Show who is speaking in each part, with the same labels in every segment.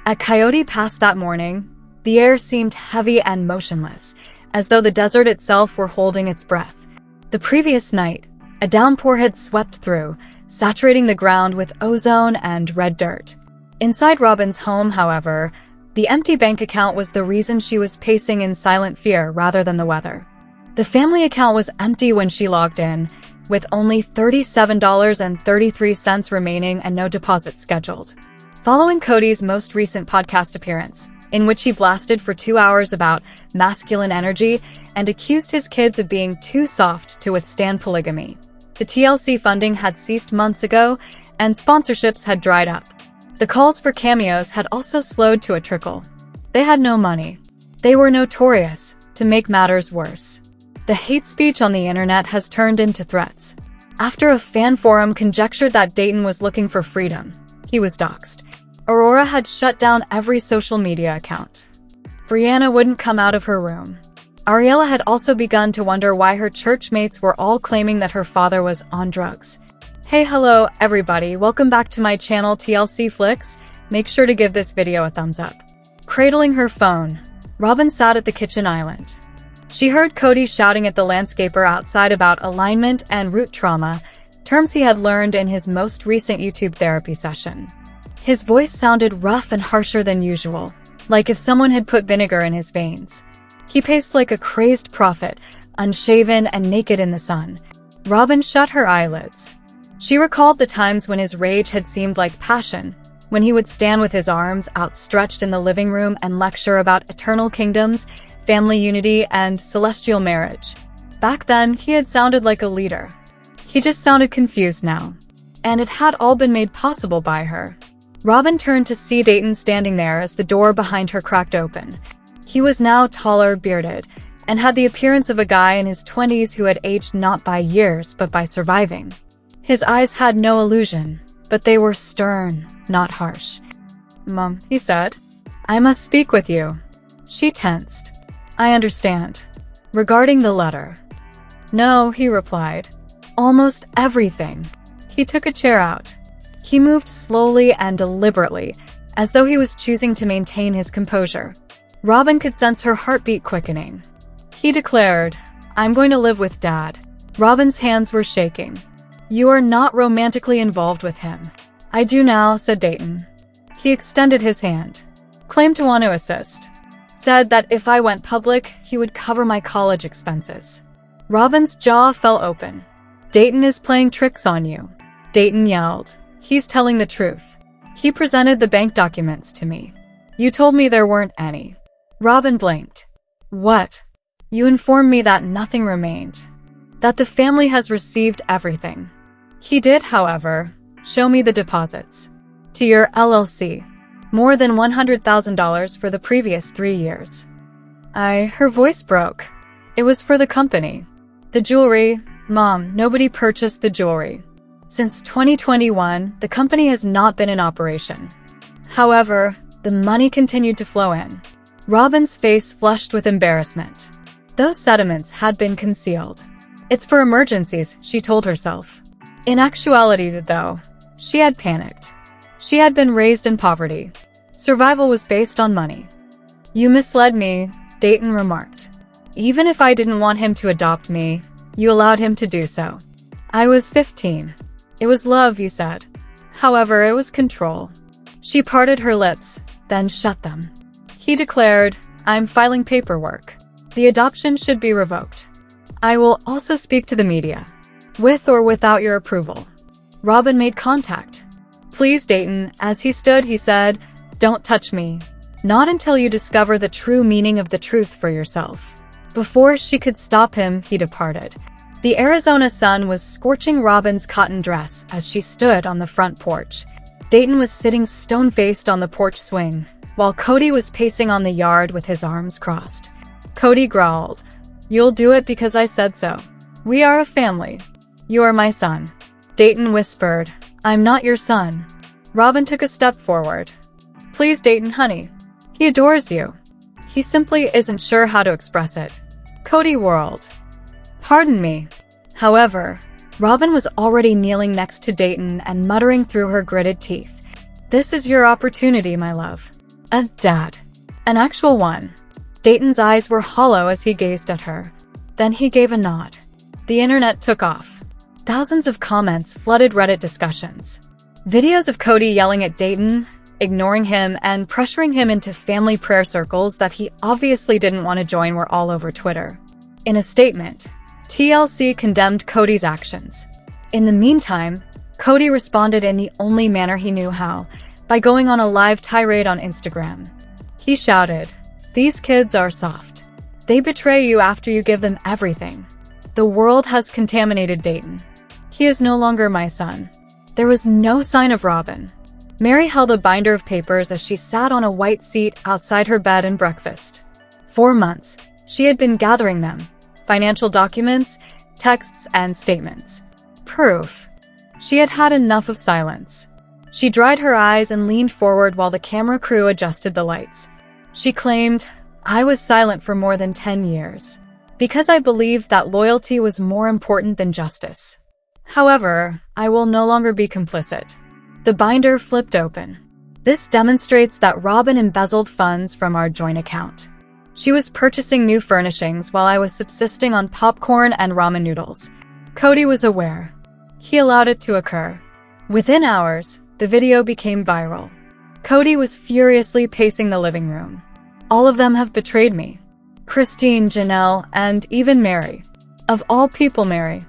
Speaker 1: At Coyote Pass that morning, the air seemed heavy and motionless, as though the desert itself were holding its breath. The previous night, a downpour had swept through, saturating the ground with ozone and red dirt. Inside Robyn's home, however, the empty bank account was the reason she was pacing in silent fear rather than the weather. The family account was empty when she logged in, with only $37.33 remaining and no deposit scheduled. Following Kody's most recent podcast appearance, in which he blasted for 2 hours about masculine energy and accused his kids of being too soft to withstand polygamy, the TLC funding had ceased months ago and sponsorships had dried up. The calls for cameos had also slowed to a trickle. They had no money. They were notorious, to make matters worse. The hate speech on the internet has turned into threats. After a fan forum conjectured that Dayton was looking for freedom, he was doxxed. Aurora had shut down every social media account. Brianna wouldn't come out of her room. Ariella had also begun to wonder why her church mates were all claiming that her father was on drugs. Hey, hello, everybody. Welcome back to my channel TLC Flicks. Make sure to give this video a thumbs up. Cradling her phone, Robyn sat at the kitchen island. She heard Kody shouting at the landscaper outside about alignment and root trauma, terms he had learned in his most recent YouTube therapy session. His voice sounded rough and harsher than usual, like if someone had put vinegar in his veins. He paced like a crazed prophet, unshaven and naked in the sun. Robyn shut her eyelids. She recalled the times when his rage had seemed like passion, when he would stand with his arms outstretched in the living room and lecture about eternal kingdoms, family unity, and celestial marriage. Back then, he had sounded like a leader. He just sounded confused now. And it had all been made possible by her. Robyn turned to see Dayton standing there as the door behind her cracked open. He was now taller, bearded, and had the appearance of a guy in his 20s who had aged not by years, but by surviving. His eyes had no illusion, but they were stern, not harsh. "Mom," he said, "I must speak with you." She tensed. "I understand. Regarding the letter." "No," he replied. "Almost everything." He took a chair out. He moved slowly and deliberately, as though he was choosing to maintain his composure. Robyn could sense her heartbeat quickening. He declared, "I'm going to live with Dad." Robyn's hands were shaking. "You are not romantically involved with him." "I do now," said Dayton. He extended his hand. Claimed to want to assist. Said that if I went public, he would cover my college expenses. Robyn's jaw fell open. "Dayton is playing tricks on you." Dayton yelled. "He's telling the truth. He presented the bank documents to me. You told me there weren't any." Robyn blinked. "What?" "You informed me that nothing remained. That the family has received everything." He did, however, show me the deposits. "To your LLC. More than $100,000 for the previous 3 years. Her voice broke. "It was for the company." "The jewelry." "Mom, nobody purchased the jewelry. Since 2021, the company has not been in operation. However, the money continued to flow in." Robyn's face flushed with embarrassment. Those sentiments had been concealed. "It's for emergencies," she told herself. In actuality, though, she had panicked. She had been raised in poverty. Survival was based on money. "You misled me," Dayton remarked. "Even if I didn't want him to adopt me, you allowed him to do so." "I was 15. It was love," you said. "However, it was control." She parted her lips, then shut them. He declared, "I'm filing paperwork. The adoption should be revoked. I will also speak to the media. With or without your approval." Robyn made contact. "Please, Dayton." As he stood, he said, "Don't touch me. Not until you discover the true meaning of the truth for yourself." Before she could stop him, he departed. The Arizona sun was scorching Robyn's cotton dress as she stood on the front porch. Dayton was sitting stone-faced on the porch swing, while Kody was pacing on the yard with his arms crossed. Kody growled, "You'll do it because I said so. We are a family. You are my son." Dayton whispered, "I'm not your son." Robyn took a step forward. "Please, Dayton, honey. He adores you. He simply isn't sure how to express it." Kody whirled. "Pardon me." However, Robyn was already kneeling next to Dayton and muttering through her gritted teeth, "This is your opportunity, my love. A dad. An actual one. Dayton's eyes were hollow as he gazed at her. Then he gave a nod. The internet took off. Thousands of comments flooded Reddit discussions. Videos of Kody yelling at Dayton, ignoring him, and pressuring him into family prayer circles that he obviously didn't want to join were all over Twitter. In a statement, TLC condemned Kody's actions. In the meantime, Kody responded in the only manner he knew how, by going on a live tirade on Instagram. He shouted, "These kids are soft. They betray you after you give them everything. The world has contaminated Dayton. He is no longer my son." There was no sign of Robyn. Meri held a binder of papers as she sat on a white seat outside her bed and breakfast. 4 months, she had been gathering them. Financial documents, texts, and statements. Proof. She had had enough of silence. She dried her eyes and leaned forward while the camera crew adjusted the lights. She claimed, "I was silent for more than 10 years, because I believed that loyalty was more important than justice. However, I will no longer be complicit." The binder flipped open. This demonstrates that Robyn embezzled funds from our joint account. She was purchasing new furnishings while I was subsisting on popcorn and ramen noodles. Kody was aware. He allowed it to occur. Within hours, the video became viral. Kody was furiously pacing the living room. "All of them have betrayed me. Christine, Janelle, and even Meri. Of all people, Meri.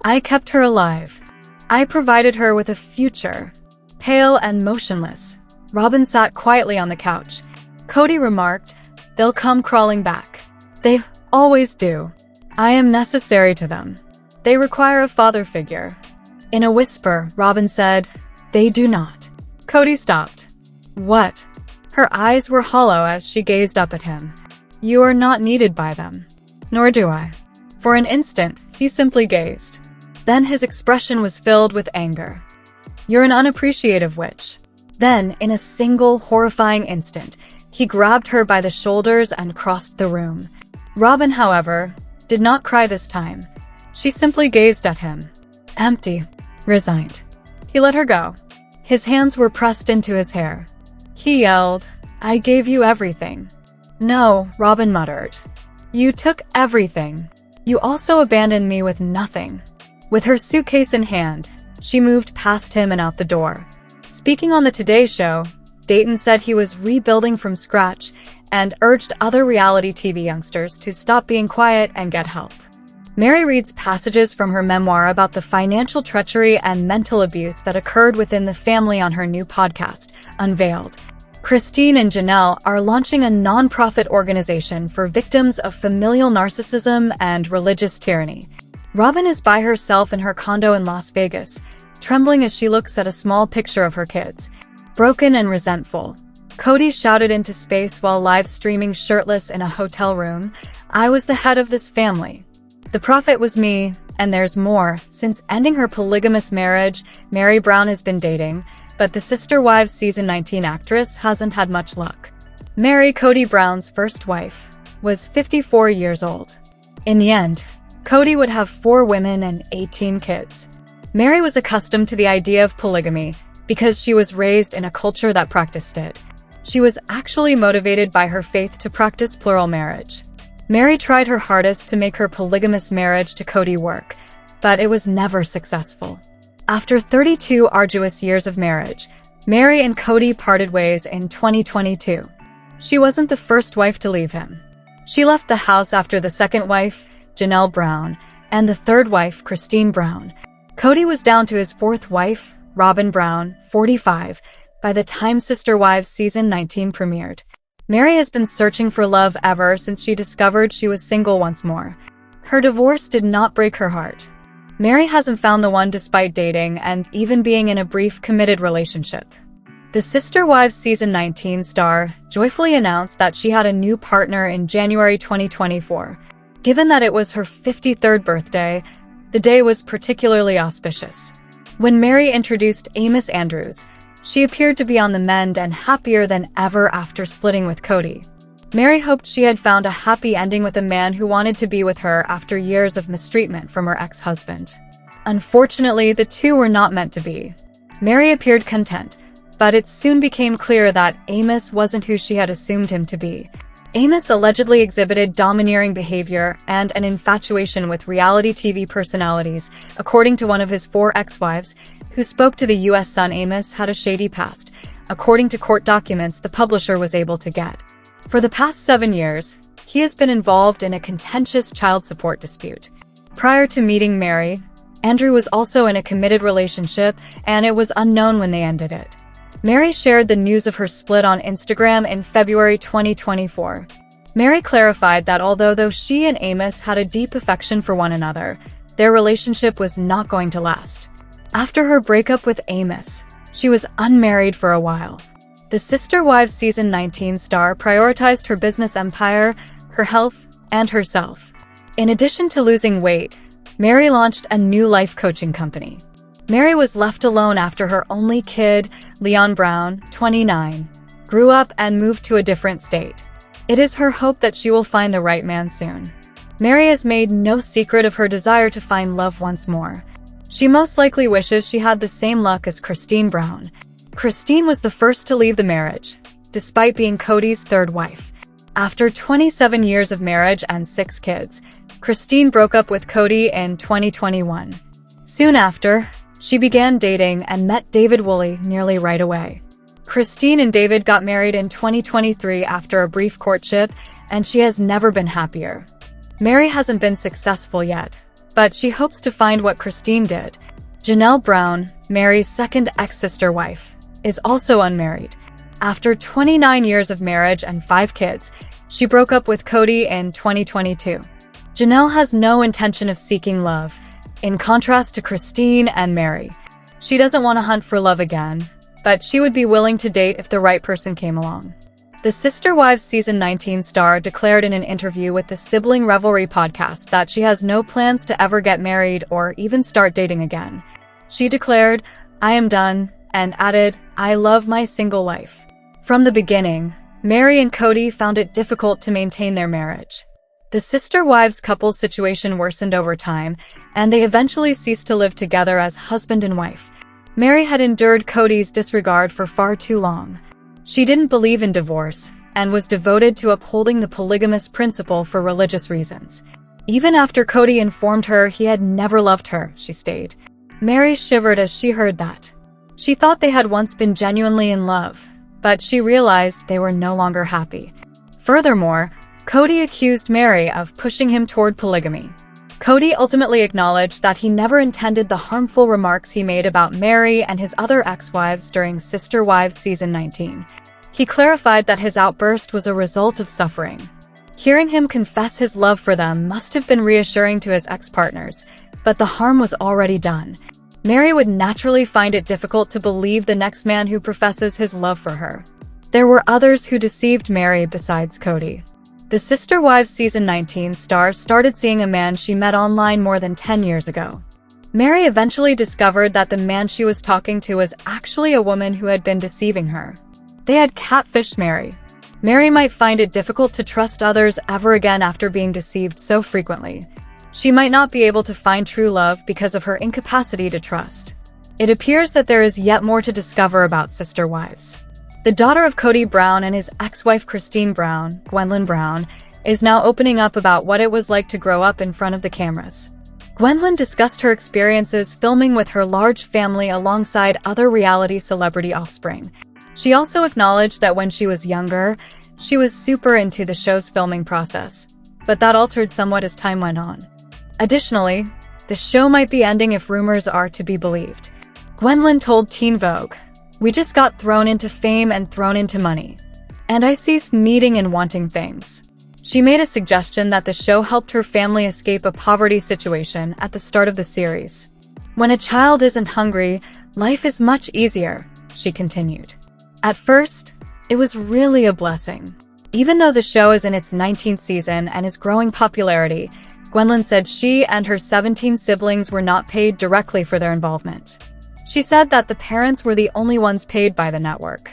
Speaker 1: I kept her alive. I provided her with a future." Pale and motionless, Robyn sat quietly on the couch. Kody remarked, "They'll come crawling back. They always do. I am necessary to them. They require a father figure." In a whisper, Robyn said, "They do not." Kody stopped. "What?" Her eyes were hollow as she gazed up at him. "You are not needed by them. Nor do I." For an instant, he simply gazed. Then his expression was filled with anger. "You're an unappreciative witch." Then, in a single horrifying instant, he grabbed her by the shoulders and crossed the room. Robyn, however, did not cry this time. She simply gazed at him. Empty. Resigned. He let her go. His hands were pressed into his hair. He yelled, "I gave you everything." "No," Robyn muttered. "You took everything. You also abandoned me with nothing." With her suitcase in hand, she moved past him and out the door. Speaking on the Today Show, Dayton said he was rebuilding from scratch and urged other reality TV youngsters to stop being quiet and get help. Meri reads passages from her memoir about the financial treachery and mental abuse that occurred within the family on her new podcast, Unveiled. Christine and Janelle are launching a non-profit organization for victims of familial narcissism and religious tyranny. Robyn is by herself in her condo in Las Vegas, trembling as she looks at a small picture of her kids. Broken and resentful, Kody shouted into space while live streaming shirtless in a hotel room, "I was the head of this family. The prophet was me, and there's more." Since ending her polygamous marriage, Meri Brown has been dating, but the Sister Wives season 19 actress hasn't had much luck. Meri, Kody Brown's first wife, was 54 years old. In the end, Kody would have 4 women and 18 kids. Meri was accustomed to the idea of polygamy because she was raised in a culture that practiced it. She was actually motivated by her faith to practice plural marriage. Meri tried her hardest to make her polygamous marriage to Kody work, but it was never successful. After 32 arduous years of marriage, Meri and Kody parted ways in 2022. She wasn't the first wife to leave him. She left the house after the second wife, Janelle Brown, and the third wife, Christine Brown. Kody was down to his 4th wife, Robyn Brown, 45, by the time Sister Wives season 19 premiered. Meri has been searching for love ever since she discovered she was single once more. Her divorce did not break her heart. Meri hasn't found the one despite dating and even being in a brief committed relationship. The Sister Wives season 19 star joyfully announced that she had a new partner in January 2024. Given that it was her 53rd birthday, the day was particularly auspicious. When Meri introduced Amos Andrews, she appeared to be on the mend and happier than ever after splitting with Kody. Meri hoped she had found a happy ending with a man who wanted to be with her after years of mistreatment from her ex-husband. Unfortunately, the two were not meant to be. Meri appeared content, But it soon became clear that Amos wasn't who she had assumed him to be. Amos allegedly exhibited domineering behavior and an infatuation with reality TV personalities, according to one of his 4 ex-wives, who spoke to the U.S. Sun. Amos had a shady past, according to court documents the publisher was able to get. For the past 7 years, he has been involved in a contentious child support dispute. Prior to meeting Meri, Andrew was also in a committed relationship, and it was unknown when they ended it. Meri shared the news of her split on Instagram in February 2024. Meri clarified that although she and Amos had a deep affection for one another, their relationship was not going to last. After her breakup with Amos, she was unmarried for a while. The Sister Wives Season 19 star prioritized her business empire, her health, and herself. In addition to losing weight, Meri launched a new life coaching company. Meri was left alone after her only kid, Leon Brown, 29, grew up and moved to a different state. It is her hope that she will find the right man soon. Meri has made no secret of her desire to find love once more. She most likely wishes she had the same luck as Christine Brown. Christine was the first to leave the marriage, despite being Kody's 3rd wife. After 27 years of marriage and 6 kids, Christine broke up with Kody in 2021. Soon after, she began dating and met David Woolley nearly right away. Christine and David got married in 2023 after a brief courtship, and she has never been happier. Meri hasn't been successful yet, but she hopes to find what Christine did. Janelle Brown, Meri's 2nd ex-sister wife, is also unmarried. After 29 years of marriage and 5 kids, she broke up with Kody in 2022. Janelle has no intention of seeking love, in contrast to Christine and Meri. She doesn't want to hunt for love again, but she would be willing to date if the right person came along. The Sister Wives Season 19 star declared in an interview with the Sibling Revelry podcast that she has no plans to ever get married or even start dating again. She declared, "I am done," and added, "I love my single life." From the beginning, Meri and Kody found it difficult to maintain their marriage. The Sister Wives couple's situation worsened over time, and they eventually ceased to live together as husband and wife. Meri had endured Kody's disregard for far too long. She didn't believe in divorce, and was devoted to upholding the polygamous principle for religious reasons. Even after Kody informed her he had never loved her, she stayed. Meri shivered as she heard that. She thought they had once been genuinely in love, but she realized they were no longer happy. Furthermore, Kody accused Meri of pushing him toward polygamy. Kody ultimately acknowledged that he never intended the harmful remarks he made about Meri and his other ex-wives during Sister Wives Season 19. He clarified that his outburst was a result of suffering. Hearing him confess his love for them must have been reassuring to his ex-partners, but the harm was already done. Meri would naturally find it difficult to believe the next man who professes his love for her. There were others who deceived Meri besides Kody. The Sister Wives Season 19 star started seeing a man she met online more than 10 years ago. Meri eventually discovered that the man she was talking to was actually a woman who had been deceiving her. They had catfished Meri. Meri might find it difficult to trust others ever again after being deceived so frequently. She might not be able to find true love because of her incapacity to trust. It appears that there is yet more to discover about Sister Wives. The daughter of Kody Brown and his ex-wife Christine Brown, Gwendolyn Brown, is now opening up about what it was like to grow up in front of the cameras. Gwendolyn discussed her experiences filming with her large family alongside other reality celebrity offspring. She also acknowledged that when she was younger, she was super into the show's filming process, but that altered somewhat as time went on. Additionally, the show might be ending if rumors are to be believed. Gwendolyn told Teen Vogue, "We just got thrown into fame and thrown into money. And I ceased needing and wanting things." She made a suggestion that the show helped her family escape a poverty situation at the start of the series. "When a child isn't hungry, life is much easier," she continued. At first, it was really a blessing. Even though the show is in its 19th season and is growing popularity, Gwendolyn said she and her 17 siblings were not paid directly for their involvement. She said that the parents were the only ones paid by the network.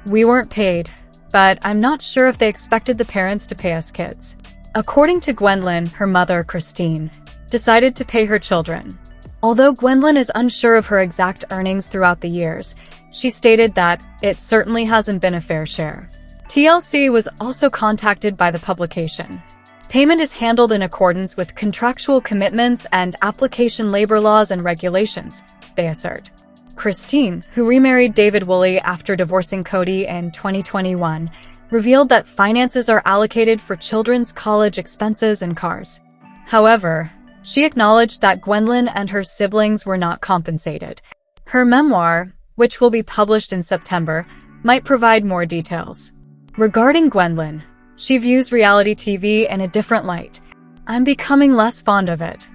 Speaker 1: "We weren't paid, but I'm not sure if they expected the parents to pay us kids." According to Gwendolyn, her mother, Christine, decided to pay her children. Although Gwendolyn is unsure of her exact earnings throughout the years, she stated that it certainly hasn't been a fair share. TLC was also contacted by the publication. Payment is handled in accordance with contractual commitments and application labor laws and regulations, they assert. Christine, who remarried David Woolley after divorcing Kody in 2021, revealed that finances are allocated for children's college expenses and cars. However, she acknowledged that Gwendolyn and her siblings were not compensated. Her memoir, which will be published in September, might provide more details. Regarding Gwendolyn, she views reality TV in a different light. I'm becoming less fond of it.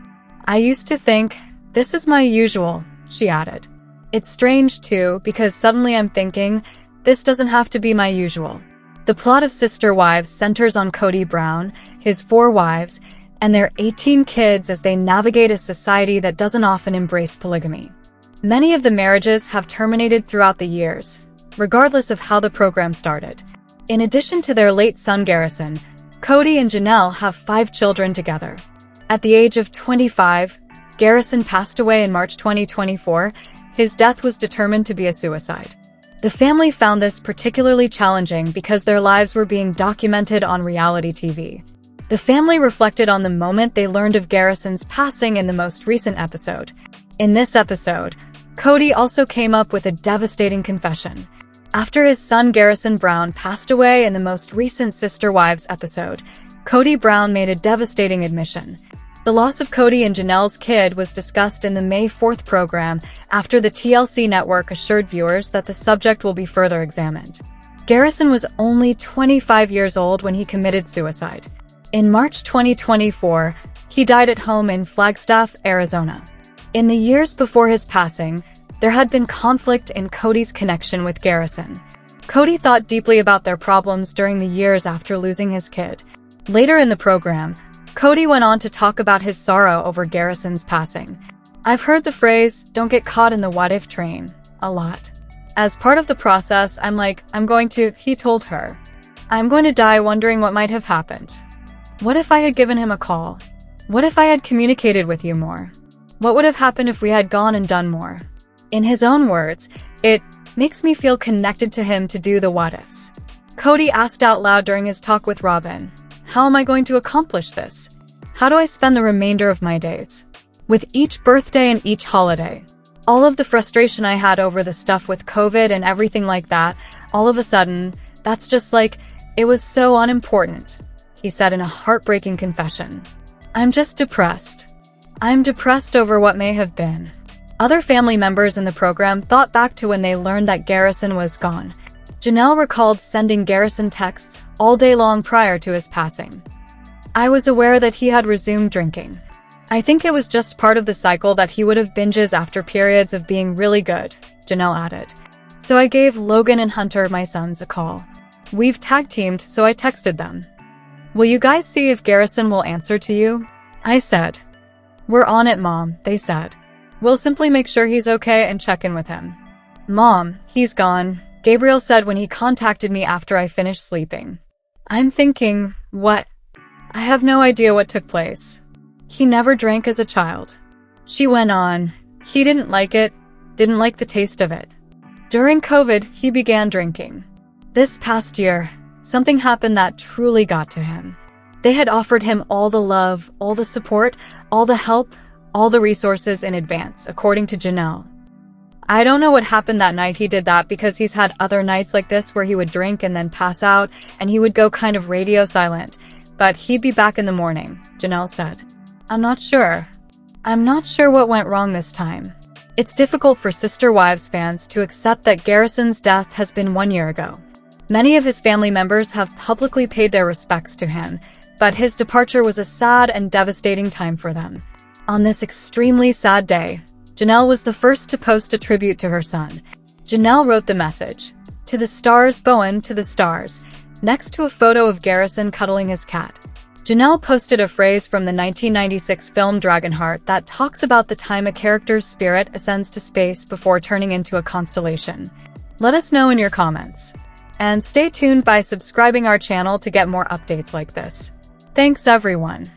Speaker 1: I used to think, this is my usual, she added. It's strange too, because suddenly I'm thinking, this doesn't have to be my usual. The plot of Sister Wives centers on Kody Brown, his 4 wives, and their 18 kids as they navigate a society that doesn't often embrace polygamy. Many of the marriages have terminated throughout the years, regardless of how the program started. In addition to their late son Garrison, Kody and Janelle have 5 children together. At the age of 25, Garrison passed away in March 2024. His death was determined to be a suicide. The family found this particularly challenging because their lives were being documented on reality TV. The family reflected on the moment they learned of Garrison's passing in the most recent episode. In this episode, Kody also came up with a devastating confession. After his son Garrison Brown passed away in the most recent Sister Wives episode, Kody Brown made a devastating admission. The loss of Kody and Janelle's kid was discussed in the May 4th program after the TLC network assured viewers that the subject will be further examined. Garrison was only 25 years old when he committed suicide. In March 2024, he died at home in Flagstaff, Arizona. In the years before his passing, there had been conflict in Kody's connection with Garrison. Kody thought deeply about their problems during the years after losing his kid. Later in the program, Kody went on to talk about his sorrow over Garrison's passing. I've heard the phrase, don't get caught in the what-if train, a lot. As part of the process, he told her, I'm going to die wondering what might have happened. What if I had given him a call? What if I had communicated with you more? What would have happened if we had gone and done more? In his own words, it makes me feel connected to him to do the what-ifs. Kody asked out loud during his talk with Robyn, how am I going to accomplish this? How do I spend the remainder of my days? With each birthday and each holiday, all of the frustration I had over the stuff with COVID and everything like that, all of a sudden, that's just it was so unimportant, he said in a heartbreaking confession. I'm just depressed. I'm depressed over what may have been. Other family members in the program thought back to when they learned that Garrison was gone. Janelle recalled sending Garrison texts all day long prior to his passing. I was aware that he had resumed drinking. I think it was just part of the cycle that he would have binges after periods of being really good, Janelle added. So I gave Logan and Hunter, my sons, a call. We've tag-teamed, so I texted them. Will you guys see if Garrison will answer to you? I said. We're on it, Mom, they said. We'll simply make sure he's okay and check in with him. Mom, he's gone, Gabriel said when he contacted me after I finished sleeping. I'm thinking, what? I have no idea what took place. He never drank as a child. She went on. He didn't like it, didn't like the taste of it. During COVID, he began drinking. This past year, something happened that truly got to him. They had offered him all the love, all the support, all the help, all the resources in advance, according to Janelle. I don't know what happened that night he did that because he's had other nights like this where he would drink and then pass out and he would go kind of radio silent, but he'd be back in the morning, Janelle said. I'm not sure. I'm not sure what went wrong this time. It's difficult for Sister Wives fans to accept that Garrison's death has been 1 year ago. Many of his family members have publicly paid their respects to him, but his departure was a sad and devastating time for them. On this extremely sad day, Janelle was the first to post a tribute to her son. Janelle wrote the message, "To the stars, Bowen, to the stars," next to a photo of Garrison cuddling his cat. Janelle posted a phrase from the 1996 film Dragonheart that talks about the time a character's spirit ascends to space before turning into a constellation. Let us know in your comments. And stay tuned by subscribing our channel to get more updates like this. Thanks everyone.